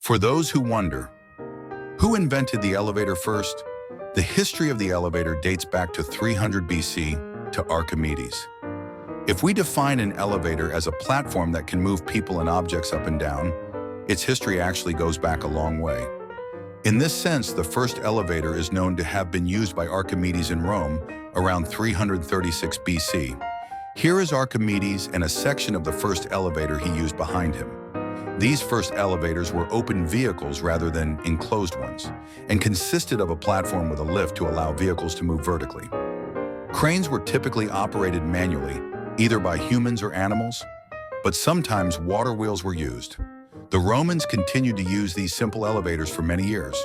For those who wonder, who invented the elevator first? The history of the elevator dates back to 300 BC to Archimedes. If we define an elevator as a platform that can move people and objects up and down, its history actually goes back a long way. In this sense, the first elevator is known to have been used by Archimedes in Rome around 336 BC. Here is Archimedes and a section of the first elevator he used behind him. These first elevators were open vehicles rather than enclosed ones, and consisted of a platform with a lift to allow vehicles to move vertically. Cranes were typically operated manually, either by humans or animals, but sometimes water wheels were used. The Romans continued to use these simple elevators for many years,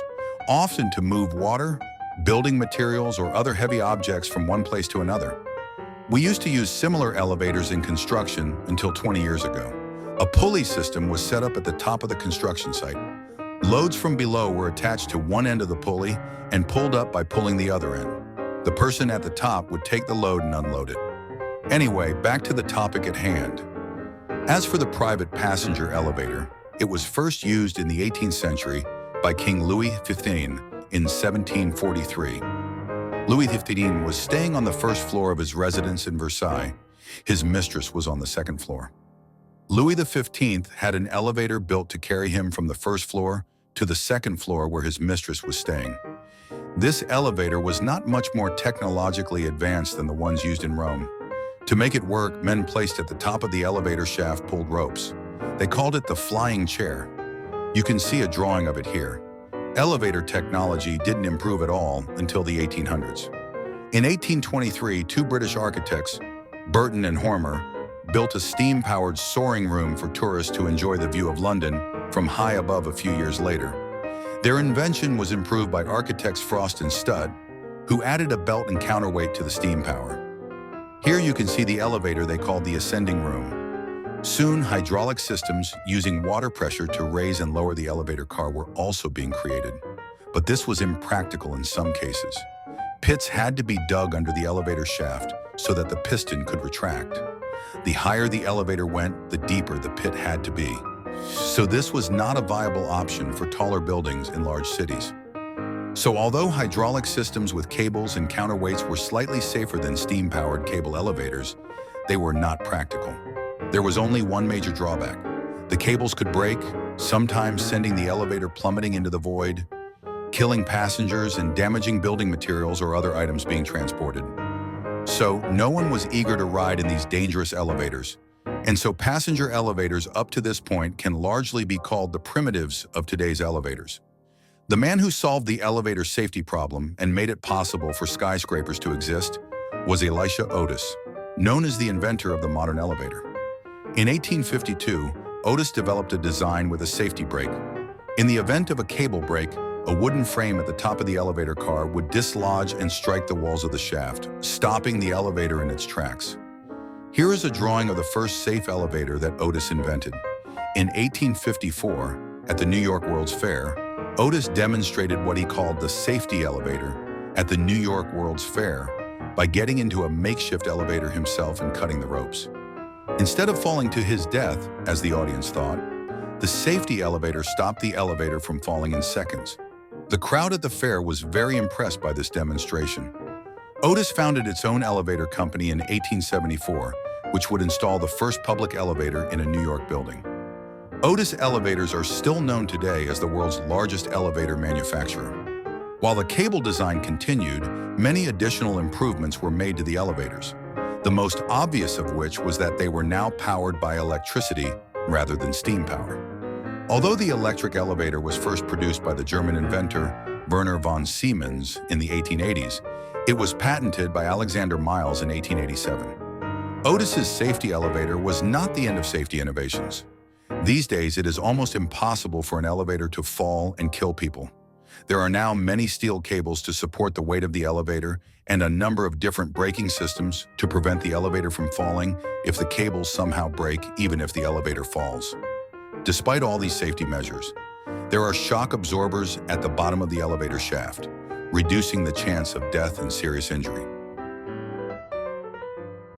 often to move water, building materials, or other heavy objects from one place to another. We used to use similar elevators in construction until 20 years ago. A pulley system was set up at the top of the construction site. Loads from below were attached to one end of the pulley and pulled up by pulling the other end. The person at the top would take the load and unload it. Anyway, back to the topic at hand. As for the private passenger elevator, it was first used in the 18th century by King Louis XV in 1743. Louis XV was staying on the first floor of his residence in Versailles. His mistress was on the second floor. Louis XV had an elevator built to carry him from the first floor to the second floor where his mistress was staying. This elevator was not much more technologically advanced than the ones used in Rome. To make it work, men placed at the top of the elevator shaft pulled ropes. They called it the flying chair. You can see a drawing of it here. Elevator technology didn't improve at all until the 1800s. In 1823, two British architects, Burton and Hormer, built a steam-powered soaring room for tourists to enjoy the view of London from high above a few years later. Their invention was improved by architects Frost and Studd, who added a belt and counterweight to the steam power. Here you can see the elevator they called the ascending room. Soon, hydraulic systems using water pressure to raise and lower the elevator car were also being created. But this was impractical in some cases. Pits had to be dug under the elevator shaft so that the piston could retract. The higher the elevator went, the deeper the pit had to be. So this was not a viable option for taller buildings in large cities. So although hydraulic systems with cables and counterweights were slightly safer than steam-powered cable elevators, they were not practical. There was only one major drawback. The cables could break, sometimes sending the elevator plummeting into the void, killing passengers and damaging building materials or other items being transported. So no one was eager to ride in these dangerous elevators. And so passenger elevators up to this point can largely be called the primitives of today's elevators. The man who solved the elevator safety problem and made it possible for skyscrapers to exist was Elisha Otis, known as the inventor of the modern elevator. In 1852, Otis developed a design with a safety brake. In the event of a cable break, a wooden frame at the top of the elevator car would dislodge and strike the walls of the shaft, stopping the elevator in its tracks. Here is a drawing of the first safe elevator that Otis invented. In 1854, at the New York World's Fair, Otis demonstrated what he called the safety elevator at the New York World's Fair by getting into a makeshift elevator himself and cutting the ropes. Instead of falling to his death, as the audience thought, the safety elevator stopped the elevator from falling in seconds. The crowd at the fair was very impressed by this demonstration. Otis founded its own elevator company in 1874, which would install the first public elevator in a New York building. Otis elevators are still known today as the world's largest elevator manufacturer. While the cable design continued, many additional improvements were made to the elevators, the most obvious of which was that they were now powered by electricity rather than steam power. Although the electric elevator was first produced by the German inventor Werner von Siemens in the 1880s, it was patented by Alexander Miles in 1887. Otis's safety elevator was not the end of safety innovations. These days, it is almost impossible for an elevator to fall and kill people. There are now many steel cables to support the weight of the elevator and a number of different braking systems to prevent the elevator from falling if the cables somehow break, even if the elevator falls. Despite all these safety measures, there are shock absorbers at the bottom of the elevator shaft, reducing the chance of death and serious injury.